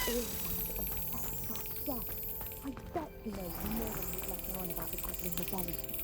Yes, I bet he knows more than he's letting on about the Goblin Rebellion.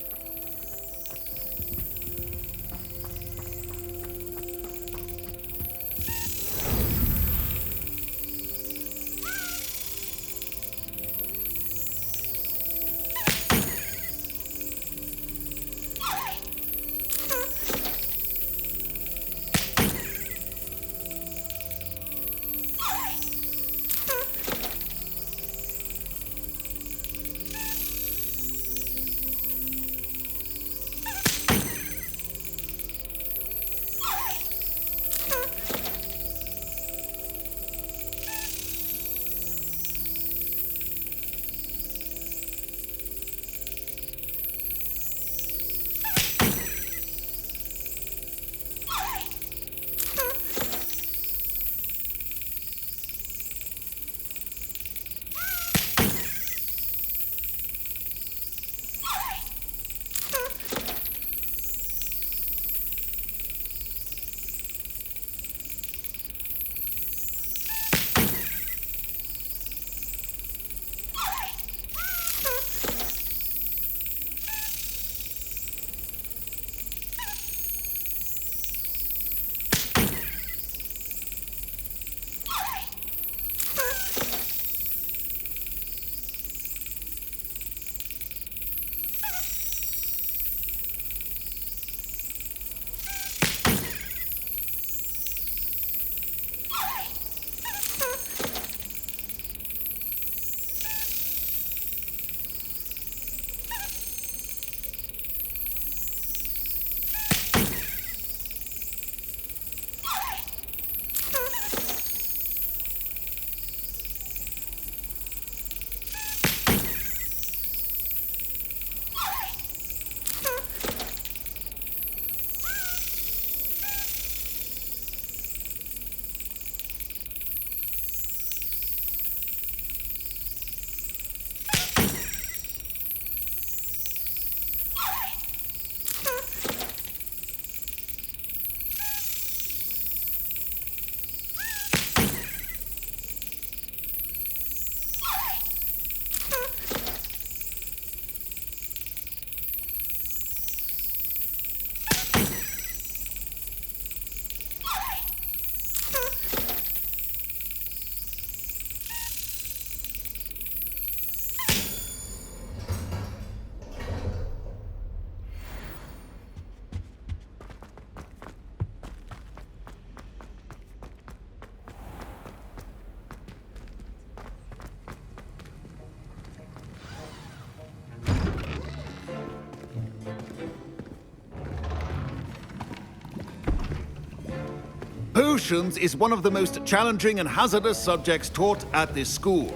Potions is one of the most challenging and hazardous subjects taught at this school.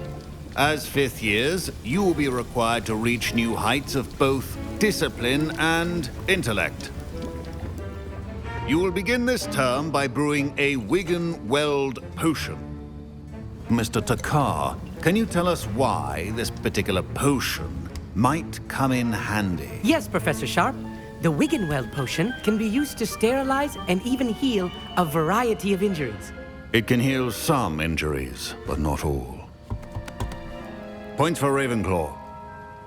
As fifth years, you will be required to reach new heights of both discipline and intellect. You will begin this term by brewing a Wiggenweld potion. Mr. Takar, can you tell us why this particular potion might come in handy? Yes, Professor Sharp. The Wiggenweld potion can be used to sterilize and even heal a variety of injuries. It can heal some injuries, but not all. Points for Ravenclaw.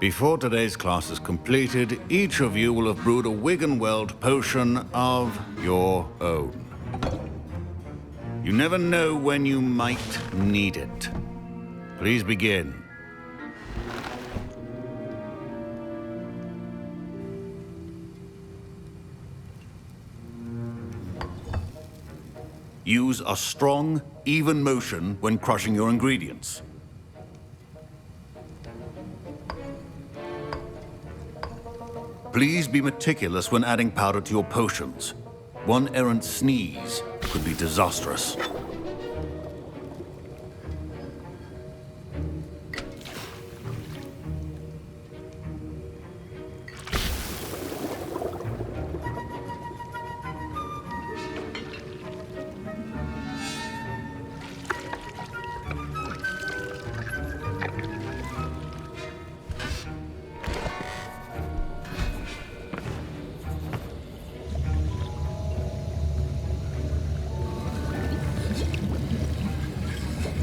Before today's class is completed, each of you will have brewed a Wiggenweld potion of your own. You never know when you might need it. Please begin. Use a strong, even motion when crushing your ingredients. Please be meticulous when adding powder to your potions. One errant sneeze could be disastrous.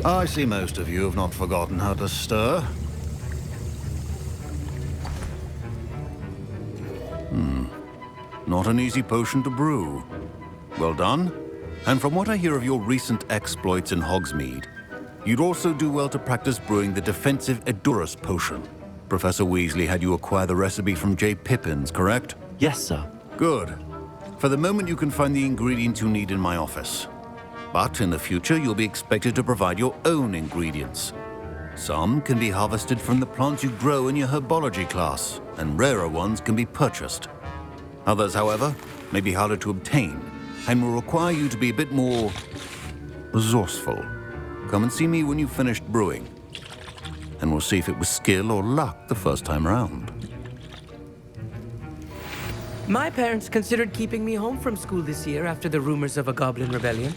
I see most of you have not forgotten how to stir. Not an easy potion to brew. Well done. And from what I hear of your recent exploits in Hogsmeade, you'd also do well to practice brewing the defensive Edurus potion. Professor Weasley had you acquire the recipe from J. Pippins, correct? Yes, sir. Good. For the moment, you can find the ingredients you need in my office. But in the future, you'll be expected to provide your own ingredients. Some can be harvested from the plants you grow in your herbology class, and rarer ones can be purchased. Others, however, may be harder to obtain, and will require you to be a bit more resourceful. Come and see me when you've finished brewing, and we'll see if it was skill or luck the first time round. My parents considered keeping me home from school this year after the rumors of a goblin rebellion.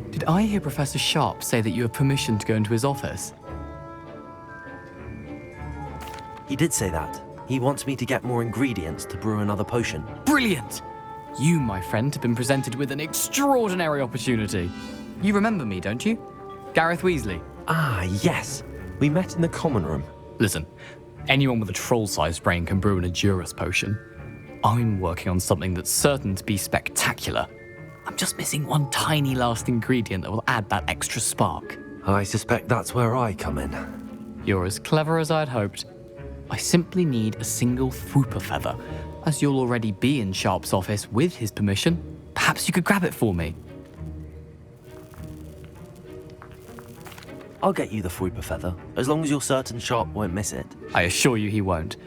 Did I hear Professor Sharp say that you have permission to go into his office? He did say that. He wants me to get more ingredients to brew another potion. Brilliant! You, my friend, have been presented with an extraordinary opportunity. You remember me, don't you? Gareth Weasley. Ah, yes. We met in the common room. Listen, anyone with a troll-sized brain can brew an Edurus potion. I'm working on something that's certain to be spectacular. I'm just missing one tiny last ingredient that will add that extra spark. I suspect that's where I come in. You're as clever as I'd hoped. I simply need a single Fwooper feather. As you'll already be in Sharp's office with his permission, perhaps you could grab it for me. I'll get you the Fwooper feather, as long as you're certain Sharp won't miss it. I assure you he won't.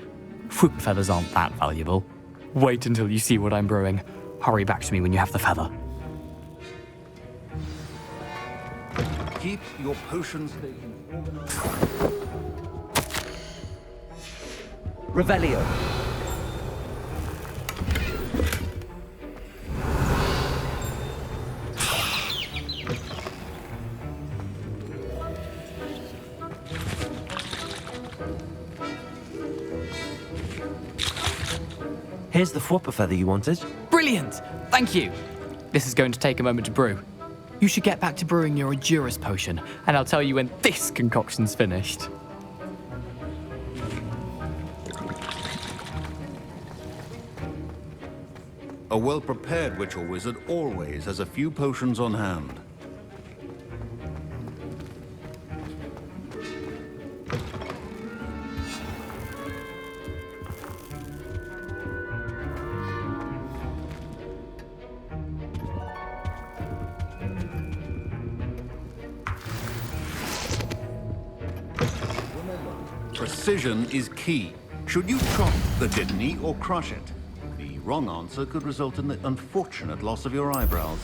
Fwooper feathers aren't that valuable. Wait until you see what I'm brewing. Hurry back to me when you have the feather. Keep your potion station organized. Revelio. Here's the Fwooper feather you wanted. Brilliant! Thank you! This is going to take a moment to brew. You should get back to brewing your Edurus potion, and I'll tell you when this concoction's finished. A well-prepared witch or wizard always has a few potions on hand. Precision is key. Should you chop the kidney or crush it? The wrong answer could result in the unfortunate loss of your eyebrows.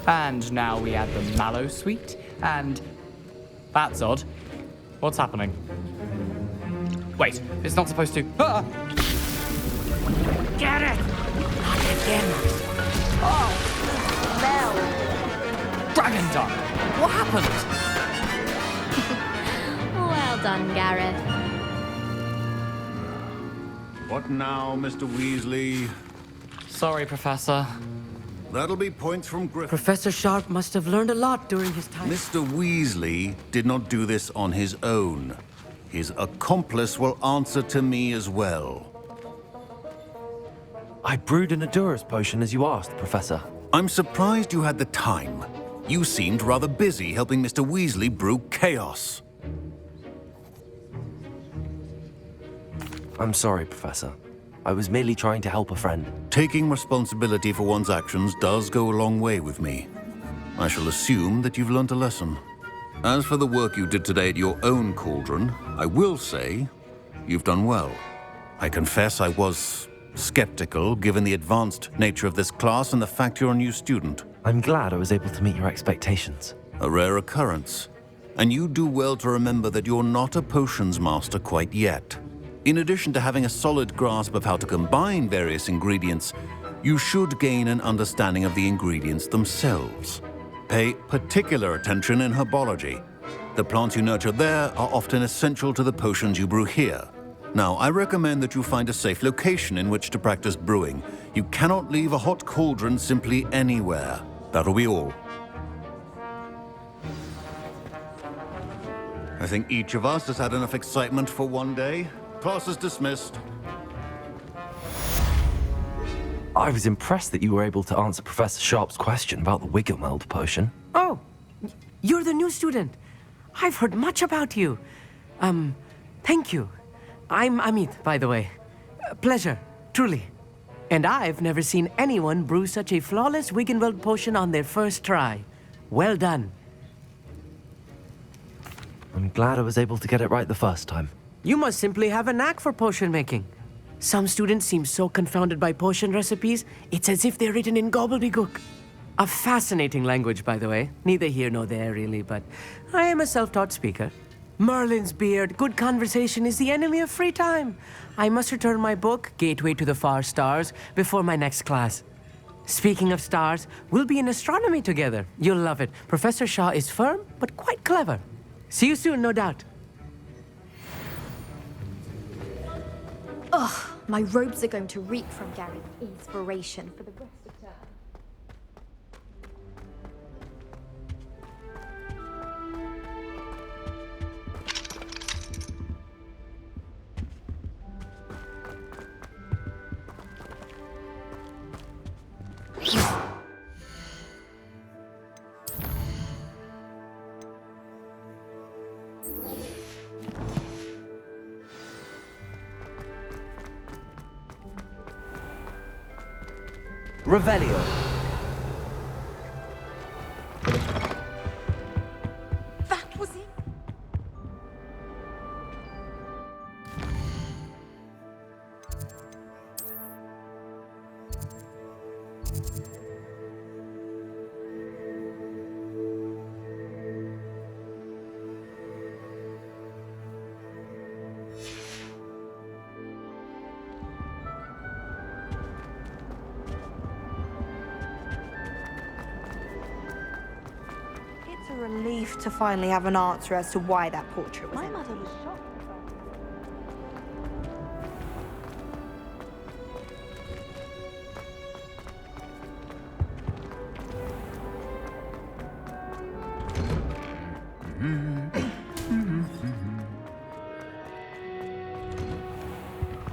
And now we add the mallow sweet, and... That's odd. What's happening? Wait, it's not supposed to... Ah! Get it! Not again. Oh! Mel. Dragon Duck! What happened? Well done, Gareth. What now, Mr. Weasley? Sorry, Professor. That'll be points from Griffin. Professor Sharp must have learned a lot during his time. Mr. Weasley did not do this on his own. His accomplice will answer to me as well. I brewed an Edurus potion as you asked, Professor. I'm surprised you had the time. You seemed rather busy helping Mr. Weasley brew chaos. I'm sorry, Professor. I was merely trying to help a friend. Taking responsibility for one's actions does go a long way with me. I shall assume that you've learnt a lesson. As for the work you did today at your own cauldron, I will say you've done well. I confess I was skeptical, given the advanced nature of this class and the fact you're a new student. I'm glad I was able to meet your expectations. A rare occurrence. And you do well to remember that you're not a potions master quite yet. In addition to having a solid grasp of how to combine various ingredients, you should gain an understanding of the ingredients themselves. Pay particular attention in herbology. The plants you nurture there are often essential to the potions you brew here. Now, I recommend that you find a safe location in which to practice brewing. You cannot leave a hot cauldron simply anywhere. That'll be all. I think each of us has had enough excitement for one day. Class is dismissed. I was impressed that you were able to answer Professor Sharp's question about the Wiggenweld potion. Oh, you're the new student. I've heard much about you. Thank you. I'm Amit, by the way. Pleasure, truly. And I've never seen anyone brew such a flawless Wiggenweld potion on their first try. Well done. I'm glad I was able to get it right the first time. You must simply have a knack for potion making. Some students seem so confounded by potion recipes, it's as if they're written in gobbledygook. A fascinating language, by the way. Neither here nor there, really, but I am a self-taught speaker. Merlin's beard, good conversation is the enemy of free time. I must return my book, Gateway to the Far Stars, before my next class. Speaking of stars, we'll be in astronomy together. You'll love it. Professor Shah is firm, but quite clever. See you soon, no doubt. Ugh, my robes are going to reek from Gary's inspiration for the rest of term. Revelio. That was it. It's a relief to finally have an answer as to why that portrait was My empty. mother was shocked.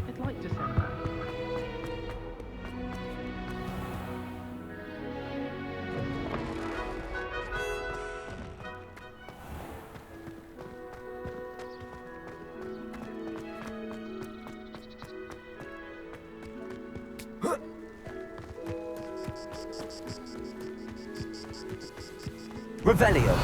I'd like to send that. Revelio.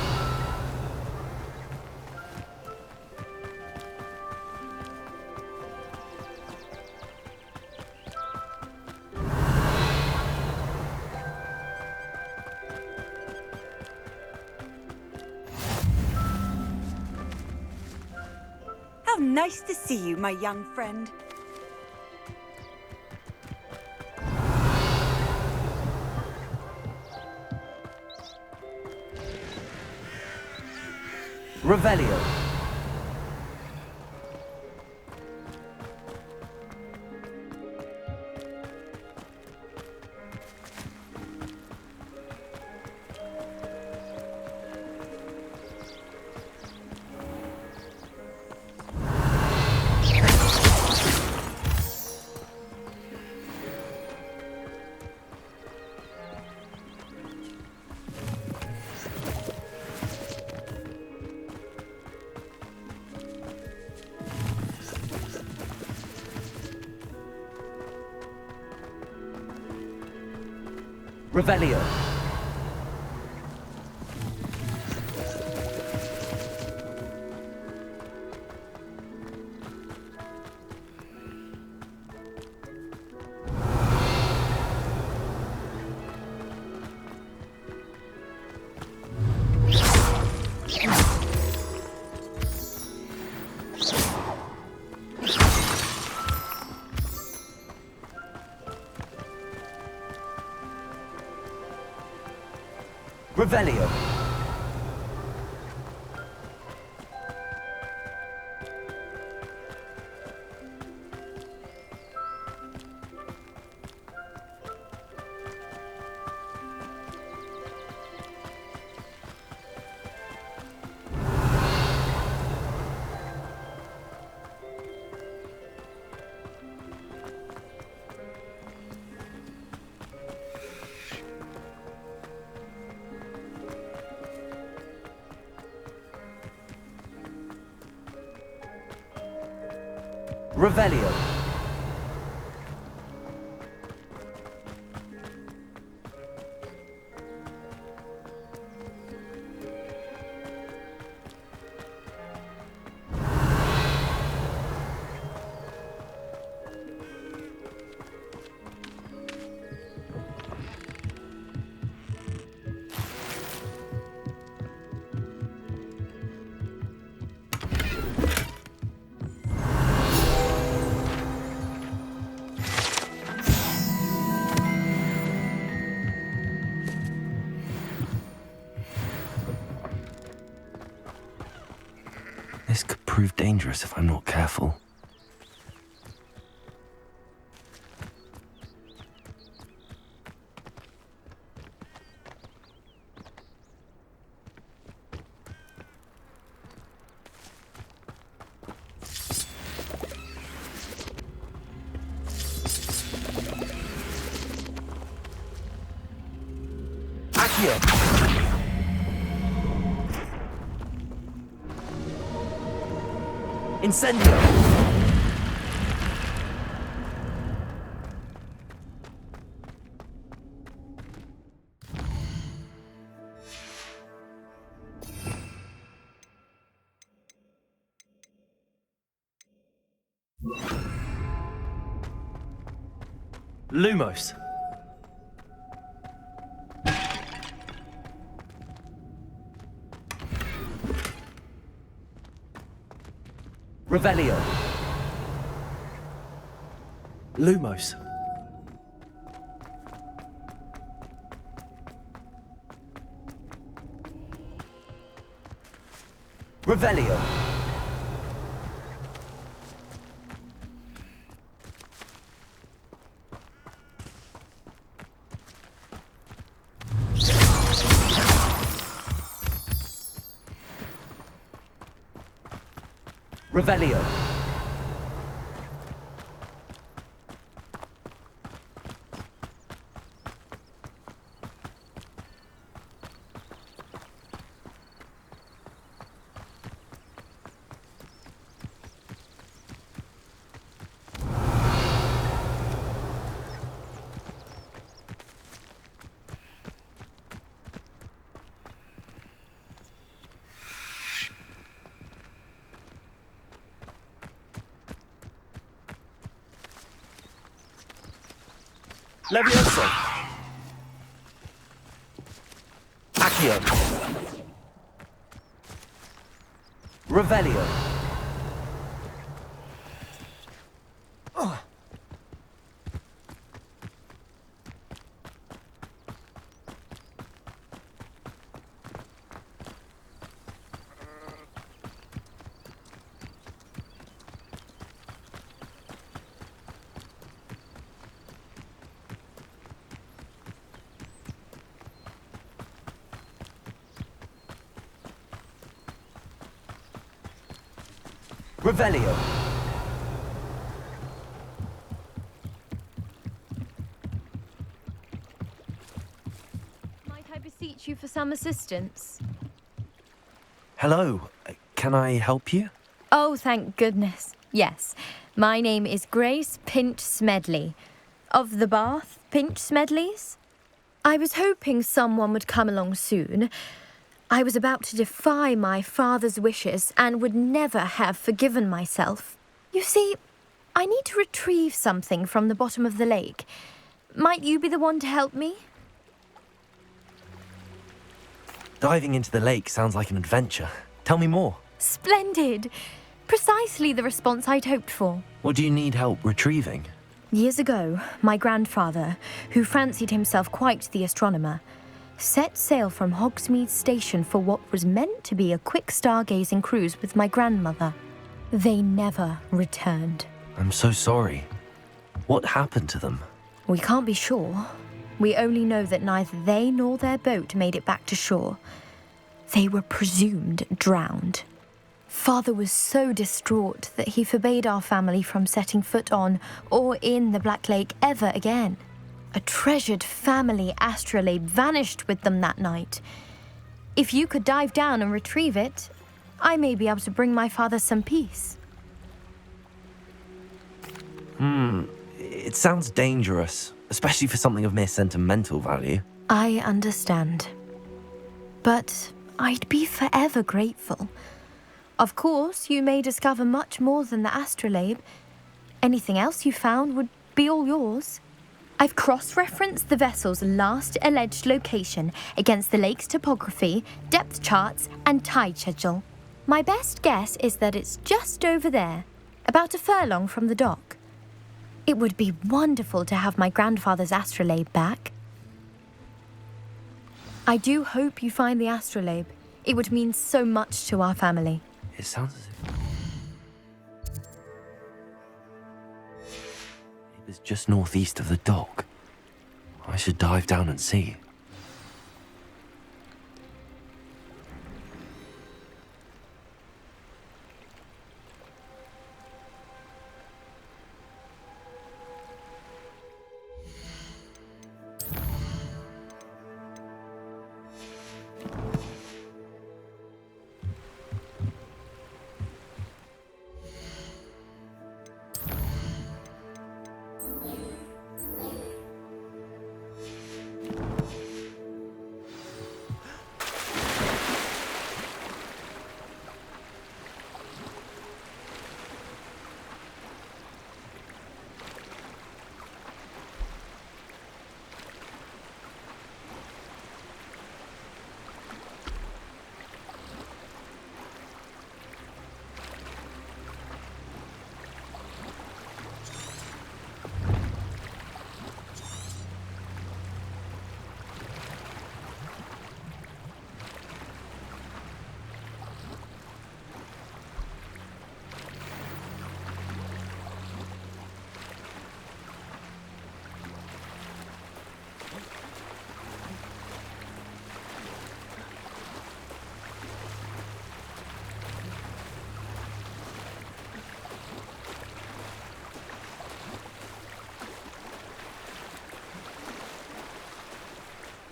How nice to see you, my young friend. Revelio. Revelio. Revelio. Revelio. This could prove dangerous if I'm not careful. Accio! Incendio! Lumos. Revelio. Lumos. Revelio. Revelio. Levioso. Accio. Revelio. Revelio. Might I beseech you for some assistance? Hello. Can I help you? Oh, thank goodness. Yes. My name is Grace Pinch Smedley. Of the Bath Pinch Smedleys? I was hoping someone would come along soon. I was about to defy my father's wishes and would never have forgiven myself. You see, I need to retrieve something from the bottom of the lake. Might you be the one to help me? Diving into the lake sounds like an adventure. Tell me more. Splendid! Precisely the response I'd hoped for. What do you need help retrieving? Years ago, my grandfather, who fancied himself quite the astronomer, set sail from Hogsmeade Station for what was meant to be a quick stargazing cruise with my grandmother. They never returned. I'm so sorry. What happened to them? We can't be sure. We only know that neither they nor their boat made it back to shore. They were presumed drowned. Father was so distraught that he forbade our family from setting foot on or in the Black Lake ever again. A treasured family astrolabe vanished with them that night. If you could dive down and retrieve it, I may be able to bring my father some peace. It sounds dangerous, especially for something of mere sentimental value. I understand. But I'd be forever grateful. Of course, you may discover much more than the astrolabe. Anything else you found would be all yours. I've cross-referenced the vessel's last alleged location against the lake's topography, depth charts, and tide schedule. My best guess is that it's just over there, about a furlong from the dock. It would be wonderful to have my grandfather's astrolabe back. I do hope you find the astrolabe. It would mean so much to our family. It sounds as if... It was just northeast of the dock. I should dive down and see.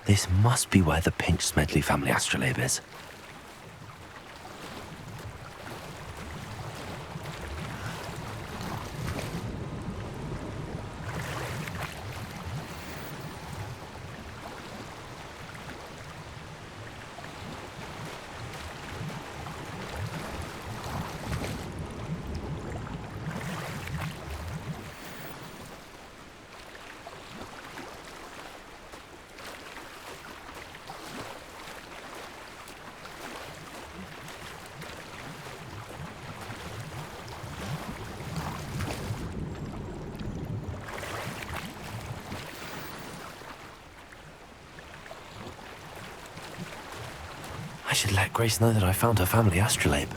This must be where the Pinch Smedley family astrolabe is. I should let Grace know that I found her family astrolabe.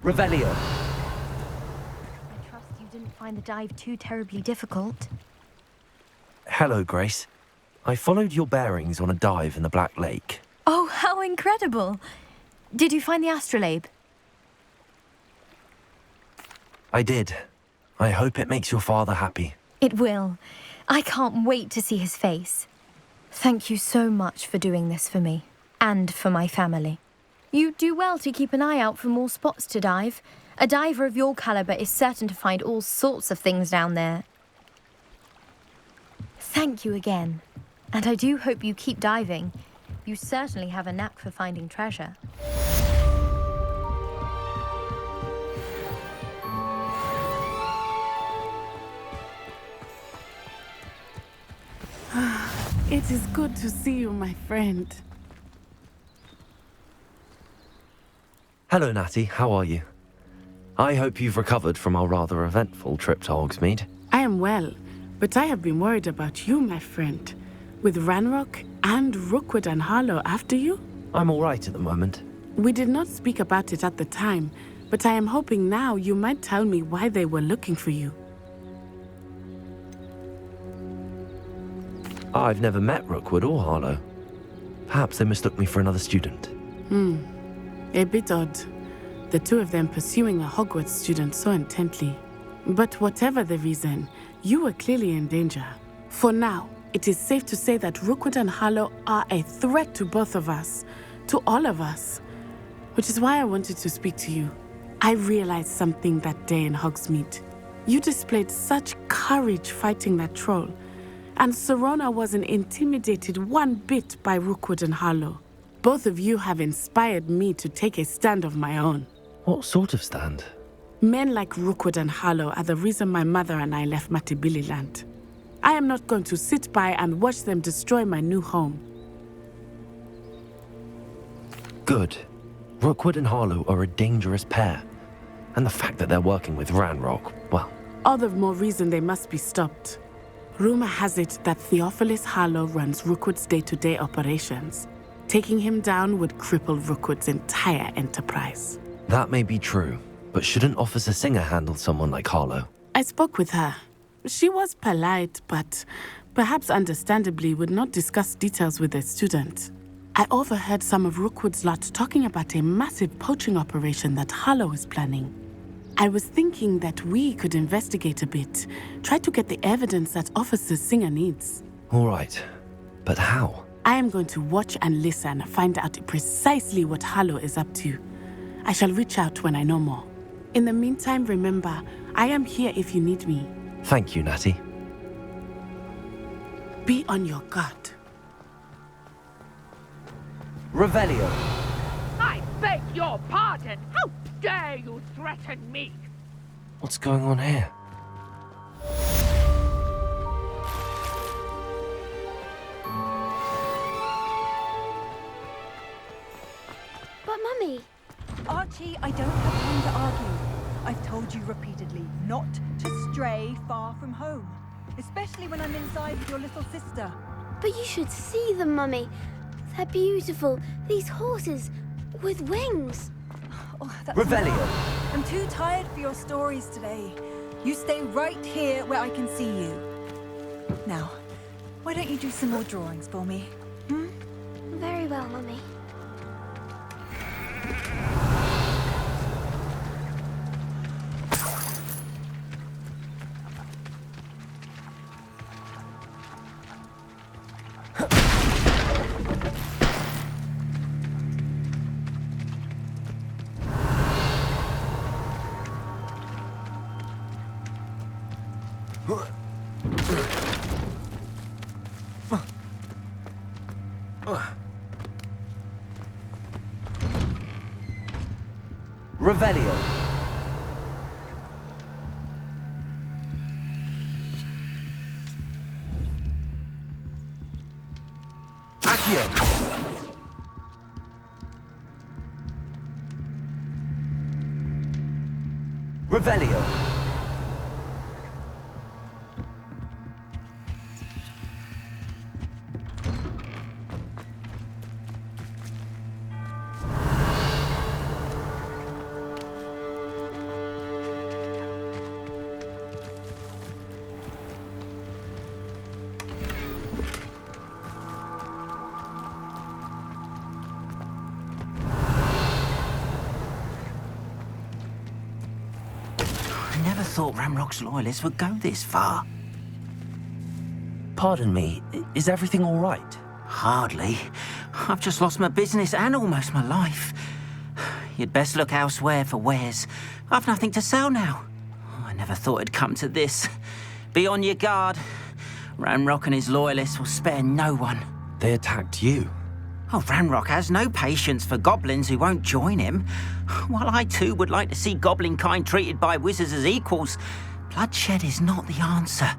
Revelio. I trust you didn't find the dive too terribly difficult. Hello, Grace. I followed your bearings on a dive in the Black Lake. Oh, how incredible! Did you find the astrolabe? I did. I hope it makes your father happy. It will. I can't wait to see his face. Thank you so much for doing this for me, and for my family. You do well to keep an eye out for more spots to dive. A diver of your caliber is certain to find all sorts of things down there. Thank you again. And I do hope you keep diving. You certainly have a knack for finding treasure. It is good to see you, my friend. Hello, Natty. How are you? I hope you've recovered from our rather eventful trip to Hogsmeade. I am well, but I have been worried about you, my friend. With Ranrock and Rookwood and Harlow after you? I'm all right at the moment. We did not speak about it at the time, but I am hoping now you might tell me why they were looking for you. I've never met Rookwood or Harlow. Perhaps they mistook me for another student. A bit odd. The two of them pursuing a Hogwarts student so intently. But whatever the reason, you were clearly in danger. For now, it is safe to say that Rookwood and Harlow are a threat to both of us, to all of us. Which is why I wanted to speak to you. I realized something that day in Hogsmeade. You displayed such courage fighting that troll, and Serona wasn't intimidated one bit by Rookwood and Harlow. Both of you have inspired me to take a stand of my own. What sort of stand? Men like Rookwood and Harlow are the reason my mother and I left Matibili land. I am not going to sit by and watch them destroy my new home. Good. Rookwood and Harlow are a dangerous pair. And the fact that they're working with Ranrock, well... All the more reason they must be stopped. Rumor has it that Theophilus Harlow runs Rookwood's day-to-day operations. Taking him down would cripple Rookwood's entire enterprise. That may be true, but shouldn't Officer Singer handle someone like Harlow? I spoke with her. She was polite, but perhaps understandably would not discuss details with a student. I overheard some of Rookwood's lot talking about a massive poaching operation that Harlow is planning. I was thinking that we could investigate a bit, try to get the evidence that Officer Singer needs. All right, but how? I am going to watch and listen, find out precisely what Harlow is up to. I shall reach out when I know more. In the meantime, remember, I am here if you need me. Thank you, Natty. Be on your guard. Revelio. I beg your pardon! How dare you threaten me? What's going on here? But Mummy... Archie, I don't have time to argue. I've told you repeatedly not to stray far from home. Especially when I'm inside with your little sister. But you should see them, Mummy. They're beautiful. These horses with wings. Oh, that's Revelio. I'm too tired for your stories today. You stay right here where I can see you. Now, why don't you do some more drawings for me? Very well, Mummy. Revelio. Accio. Revelio. never thought Ramrock's loyalists would go this far. Pardon me, is everything all right? Hardly. I've just lost my business and almost my life. You'd best look elsewhere for wares. I've nothing to sell now. I never thought it'd come to this. Be on your guard. Ramrock and his loyalists will spare no one. They attacked you? Oh, Ramrock has no patience for goblins who won't join him. While I too would like to see goblin kind treated by wizards as equals, bloodshed is not the answer.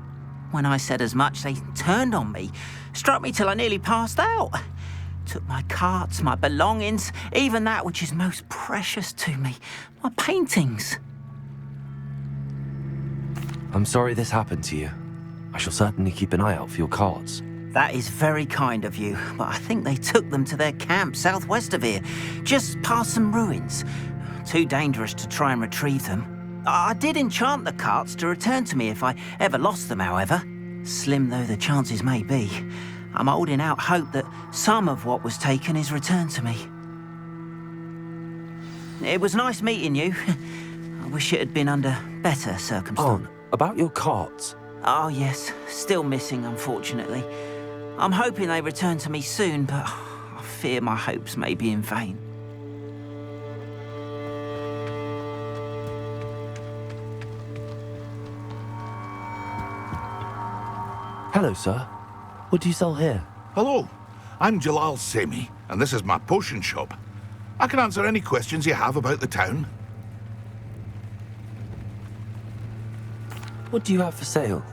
When I said as much, they turned on me, struck me till I nearly passed out. Took my carts, my belongings, even that which is most precious to me, my paintings. I'm sorry this happened to you. I shall certainly keep an eye out for your carts. That is very kind of you, but I think they took them to their camp southwest of here, just past some ruins. Too dangerous to try and retrieve them. I did enchant the carts to return to me if I ever lost them, however. Slim though the chances may be, I'm holding out hope that some of what was taken is returned to me. It was nice meeting you. I wish it had been under better circumstances. About your carts. Oh yes, still missing, unfortunately. I'm hoping they return to me soon, but I fear my hopes may be in vain. Hello, sir. What do you sell here? Hello, I'm Jalal Semi, and this is my potion shop. I can answer any questions you have about the town. What do you have for sale?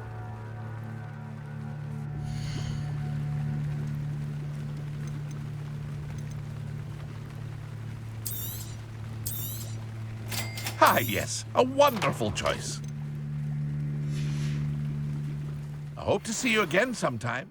Ah, yes, a wonderful choice. I hope to see you again sometime.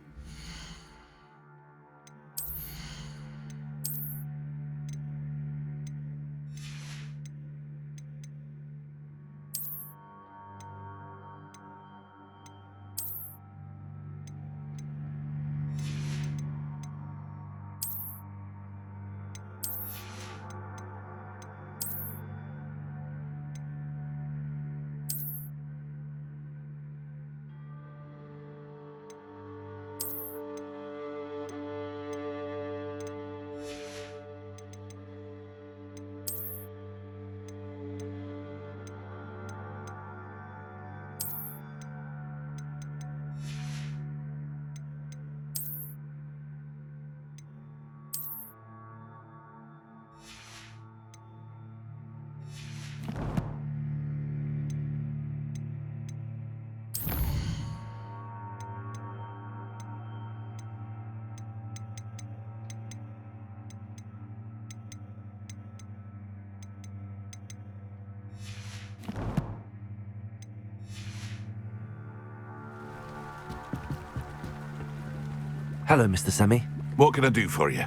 Hello, Mr. Semi. What can I do for you?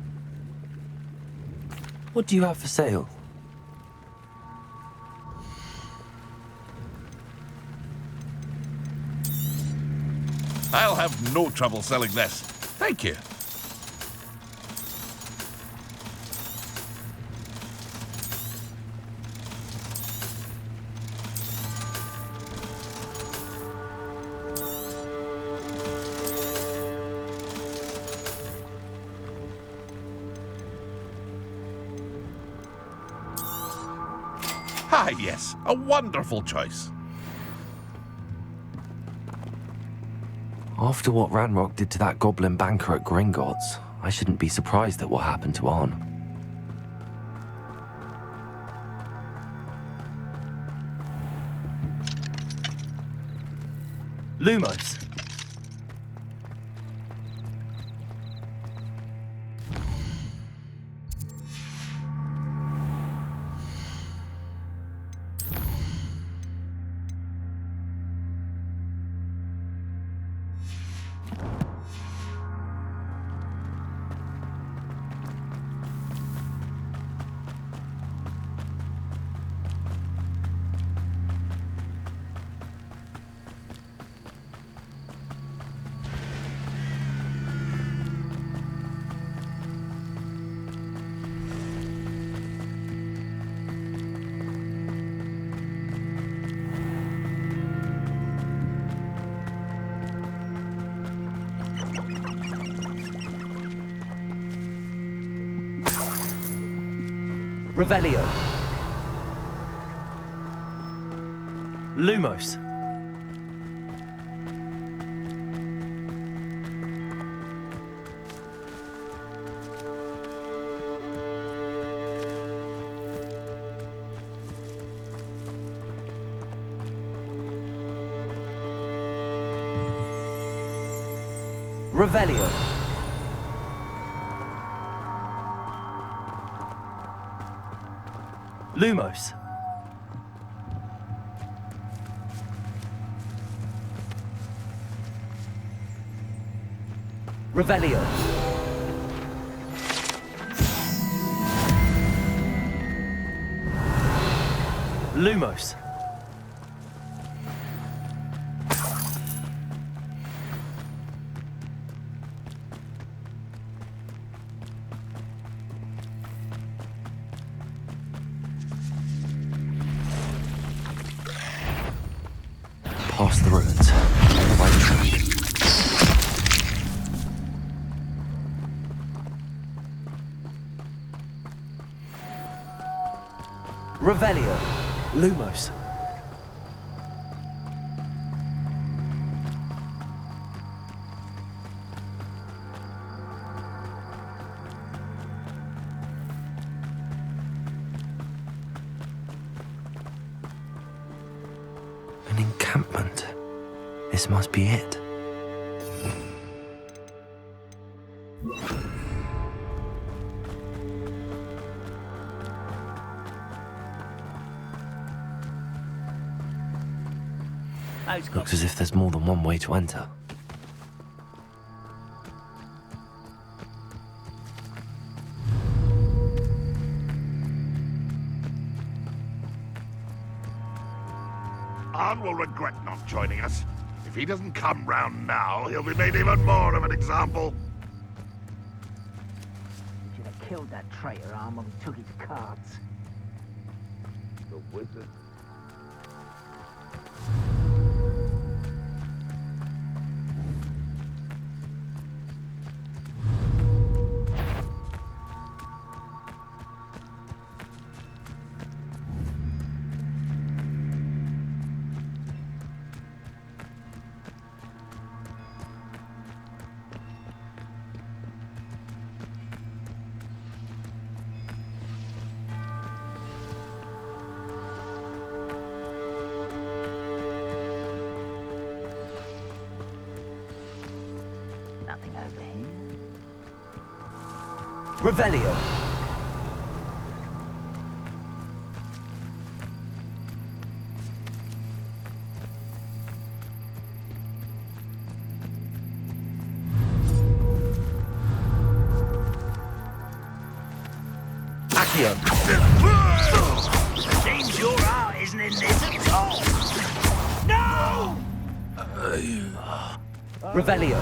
What do you have for sale? I'll have no trouble selling this. Thank you. Ah, yes, a wonderful choice. After what Ranrock did to that goblin banker at Gringotts, I shouldn't be surprised at what happened to Arn. Lumos. Revelio. Lumos. Revelio. Lumos. Revelio. Lumos. Past the ruins. Right track. Revelio. Lumos. An encampment. This must be it. Looks as if there's more than one way to enter. Arn will regret not joining us. If he doesn't come round now, he'll be made even more of an example. You should have killed that traitor, Arn, when we took his cards. The wizard. Nothing over here. Revelio. Accio. Seems your heart isn't in this at all. No! Revelio.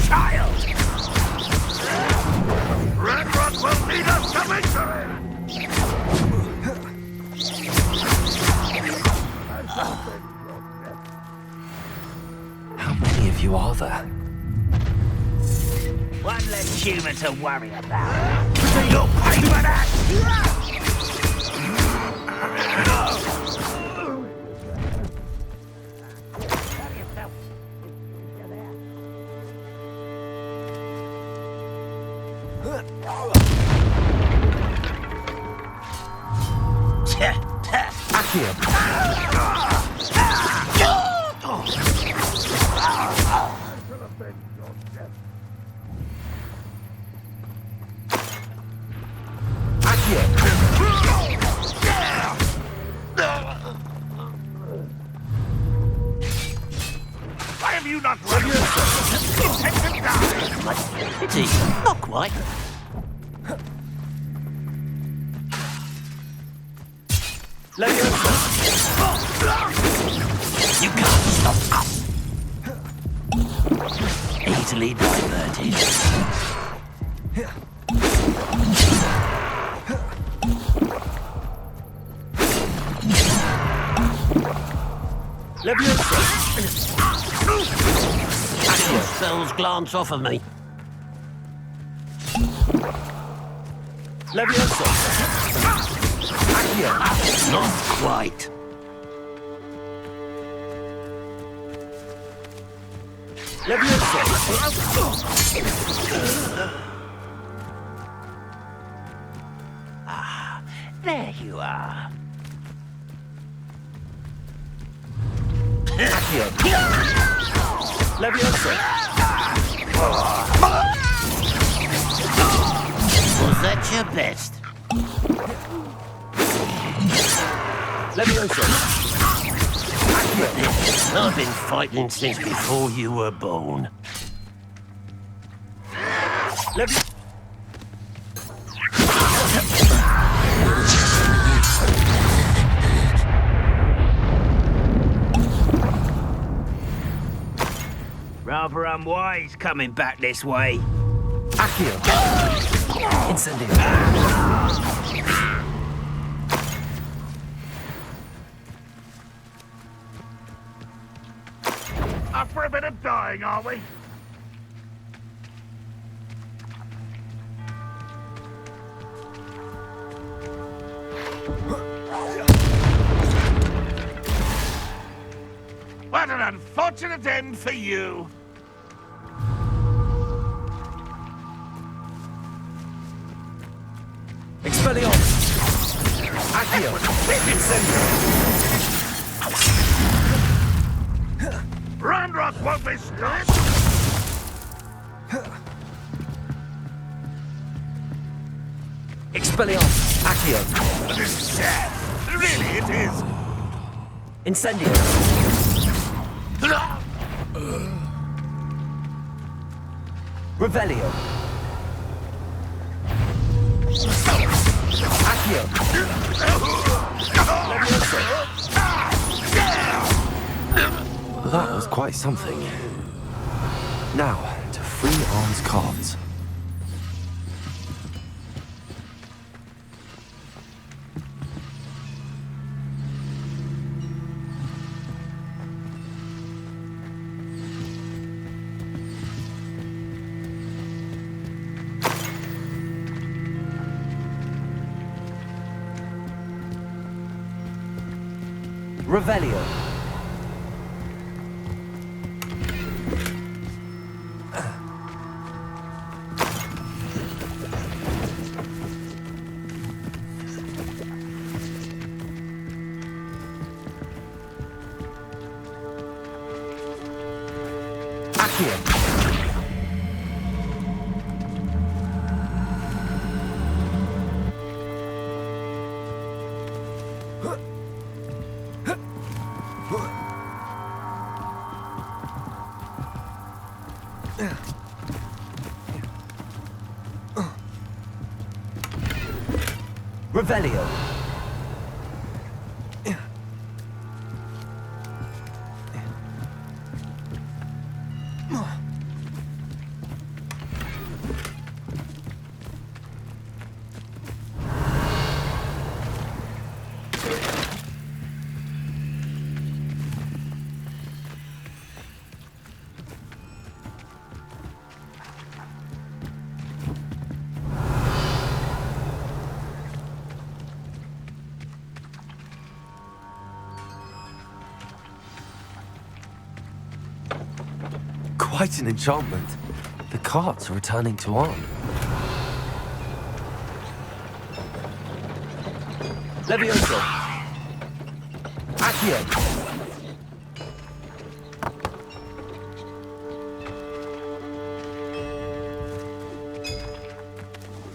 Child! Red Rock will lead us to victory! How many of you are there? One less human to worry about. You'll pay for that! Why have you not run yourself? Intend to die! Pity. Not quite. You can't stop us. Easily diverted. Yourselves glance off of me. Not quite. Ah, there you are. Was that your best? I've been fighting since before you were born. Rather unwise coming back this way. Incendio. Up for a bit of dying, are we? What an unfortunate end for you! Expelliarmus! Accio! Incendio! Brandroth won't be stopped! Expelliarmus! Accio! This is sad. Really, it is. Incendio! Revelio! Accio! That was quite something. Now, to free Arm's cards. Revelio. Accio. Revelio. Quite an enchantment. The carts are returning to Arn. Levioso. Accio.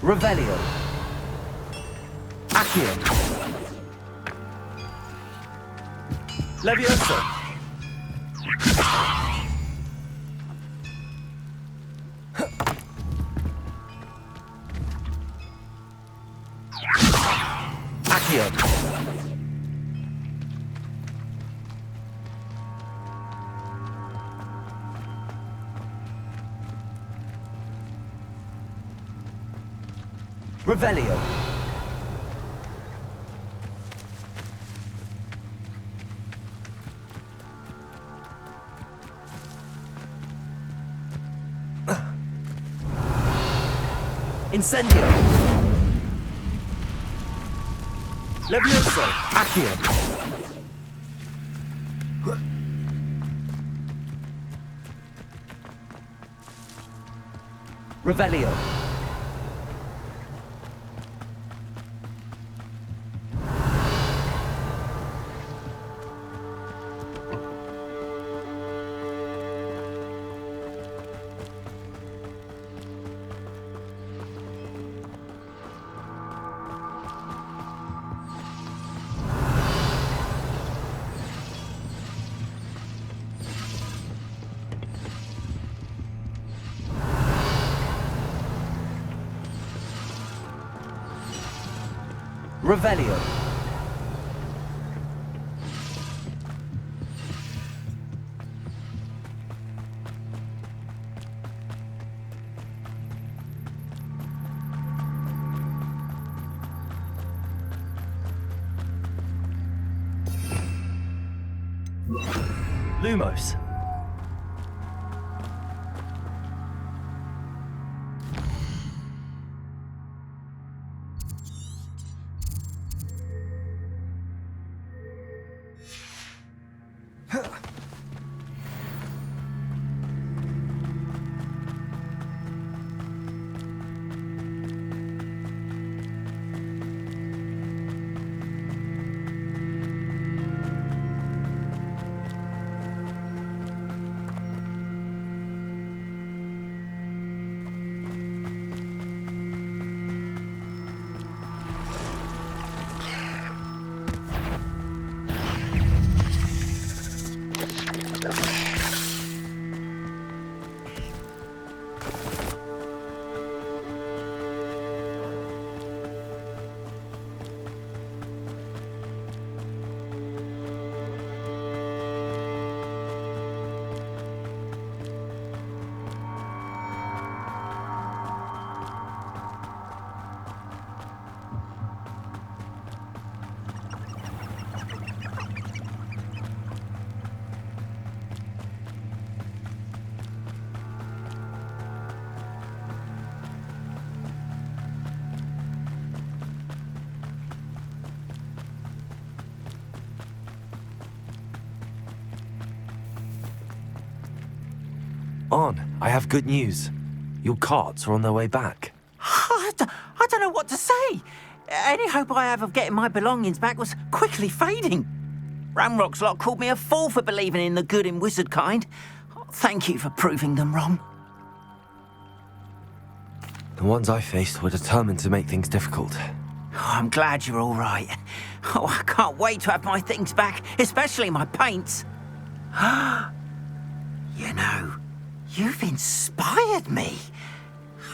Revelio. Accio. Levioso. Accio. Revelio. Incendio. Levioso. Accio. Revelio. Revelio. Lumos. On, I have good news. Your carts are on their way back. I don't know what to say. Any hope I have of getting my belongings back was quickly fading. Ramrock's lot called me a fool for believing in the good in wizard kind. Thank you for proving them wrong. The ones I faced were determined to make things difficult. I'm glad you're all right. Oh, I can't wait to have my things back, especially my paints. You know, you've inspired me.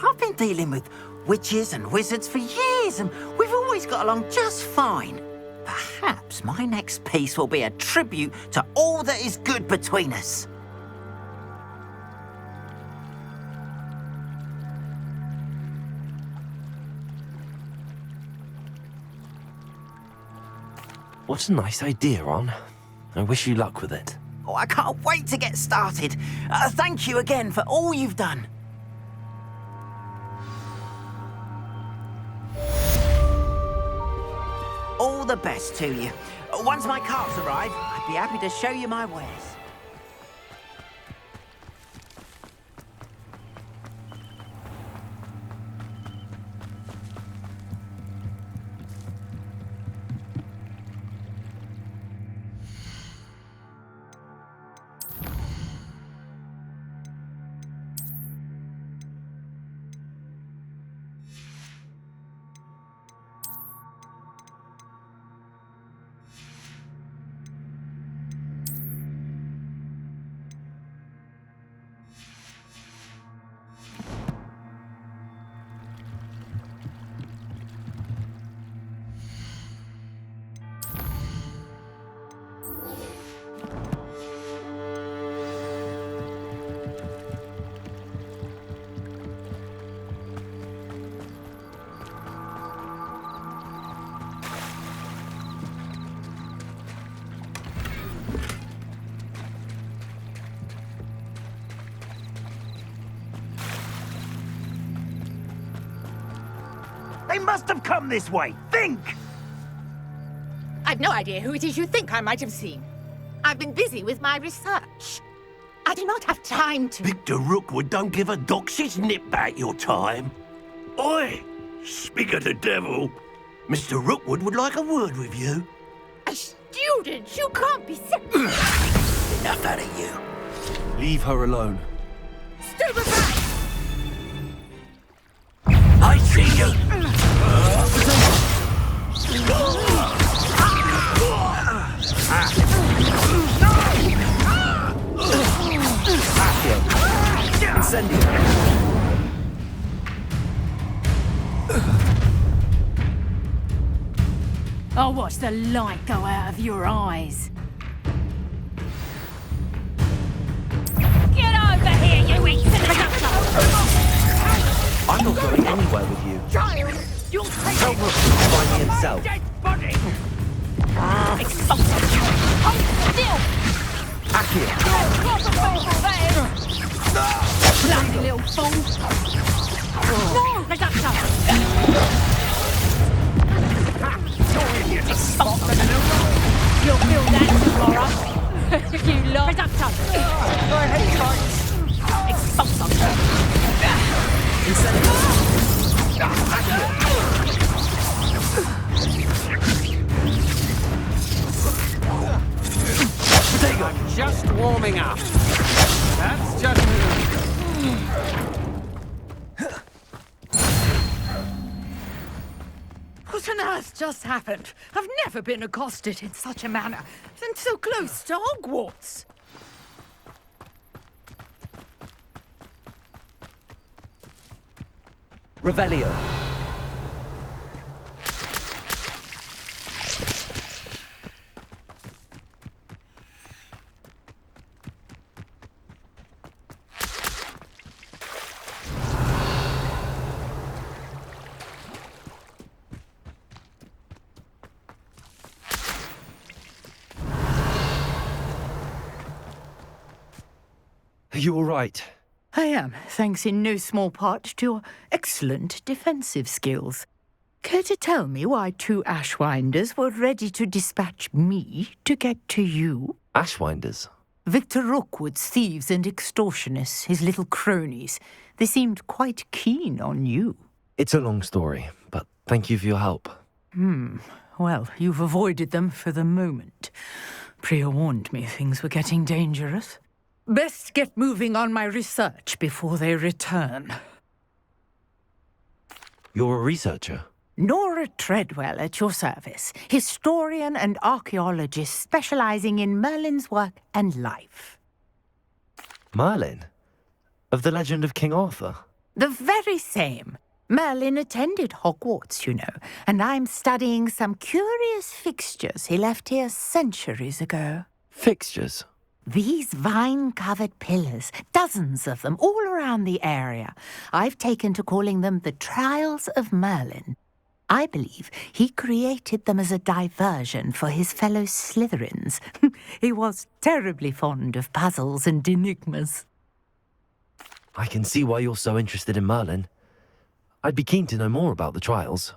I've been dealing with witches and wizards for years, and we've always got along just fine. Perhaps my next piece will be a tribute to all that is good between us. What a nice idea, Ron. I wish you luck with it. Oh, I can't wait to get started. Thank you again for all you've done. All the best to you. Once my carts arrive, I'd be happy to show you my wares. They must have come this way. Think! I've no idea who it is you think I might have seen. I've been busy with my research. I do not have time to... Victor Rookwood don't give a doxy's nip back your time. Oi! Speak of the devil. Mr. Rookwood would like a word with you. A student? You can't be sick. Enough out of you. Leave her alone. Stupefy! I see you! Incendio. I'll watch the light go out of your eyes. Get over here, you incinerator! I'm not going anywhere with you. Child, you'll take Tell Rookwood to find me himself. dead body! Expulsive! Hold still! Accio. What's the faithful there? Bloody little fool! More reduction! You'll feel that tomorrow. You love reduction! I hate heights! Expulsive! I'm just warming up. That's just... What on earth just happened? I've never been accosted in such a manner, and so close to Hogwarts. Revelio. Are you all right? I am, thanks in no small part to your excellent defensive skills. Care to tell me why 2 Ashwinders were ready to dispatch me to get to you? Ashwinders? Victor Rookwood's thieves and extortionists, his little cronies. They seemed quite keen on you. It's a long story, but thank you for your help. Well, you've avoided them for the moment. Priya warned me things were getting dangerous. Best get moving on my research before they return. You're a researcher? Nora Treadwell at your service, historian and archaeologist specializing in Merlin's work and life. Merlin? Of the legend of King Arthur? The very same. Merlin attended Hogwarts, you know, and I'm studying some curious fixtures he left here centuries ago. Fixtures? These vine-covered pillars, dozens of them, all around the area. I've taken to calling them the Trials of Merlin. I believe he created them as a diversion for his fellow Slytherins. He was terribly fond of puzzles and enigmas. I can see why you're so interested in Merlin. I'd be keen to know more about the trials.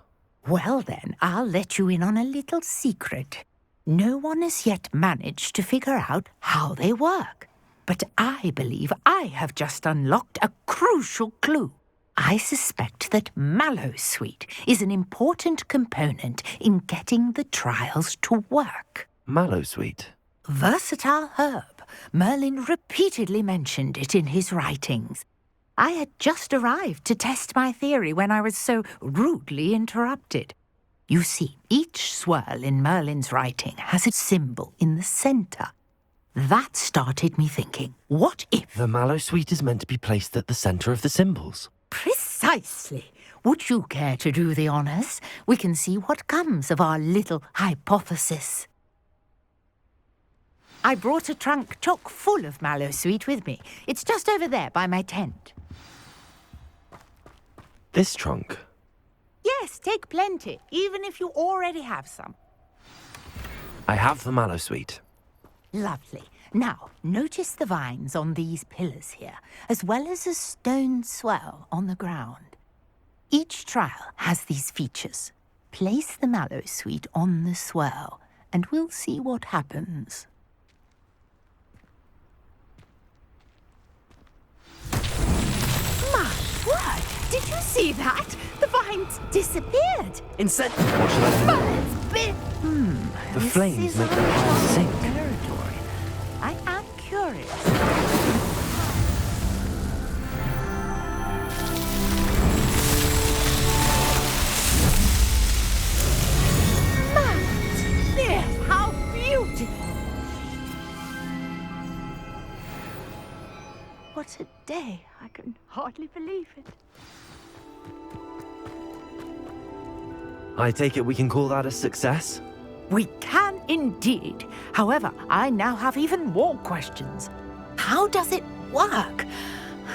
Well then, I'll let you in on a little secret. No one has yet managed to figure out how they work. But I believe I have just unlocked a crucial clue. I suspect that Mallowsweet is an important component in getting the trials to work. Mallowsweet? Versatile herb. Merlin repeatedly mentioned it in his writings. I had just arrived to test my theory when I was so rudely interrupted. You see, each swirl in Merlin's writing has a symbol in the centre. That started me thinking, what if... The Mallowsweet is meant to be placed at the centre of the symbols. Precisely. Would you care to do the honours? We can see what comes of our little hypothesis. I brought a trunk chock full of Mallowsweet with me. It's just over there by my tent. This trunk? Yes, take plenty, even if you already have some. I have the Mallowsweet. Lovely. Now, notice the vines on these pillars here, as well as a stone swell on the ground. Each trial has these features. Place the mallow sweet on the swirl, and we'll see what happens. My word! Did you see that? The vines disappeared. Instead, what should I do? But it's been... The this flames is make the vines sink. territory. I am curious. Yes, how beautiful! What a day. I can hardly believe it. I take it we can call that a success? We can indeed. However, I now have even more questions. How does it work?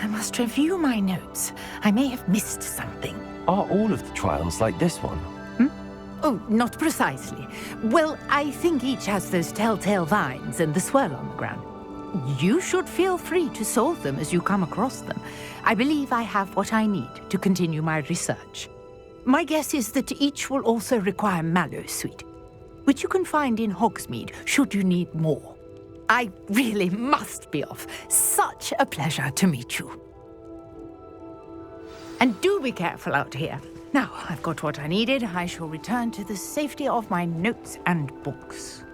I must review my notes. I may have missed something. Are all of the trials like this one? Oh, not precisely. Well, I think each has those telltale vines and the swirl on the ground. You should feel free to solve them as you come across them. I believe I have what I need to continue my research. My guess is that each will also require mallow sweet, which you can find in Hogsmeade should you need more. I really must be off. Such a pleasure to meet you. And do be careful out here. Now, I've got what I needed. I shall return to the safety of my notes and books.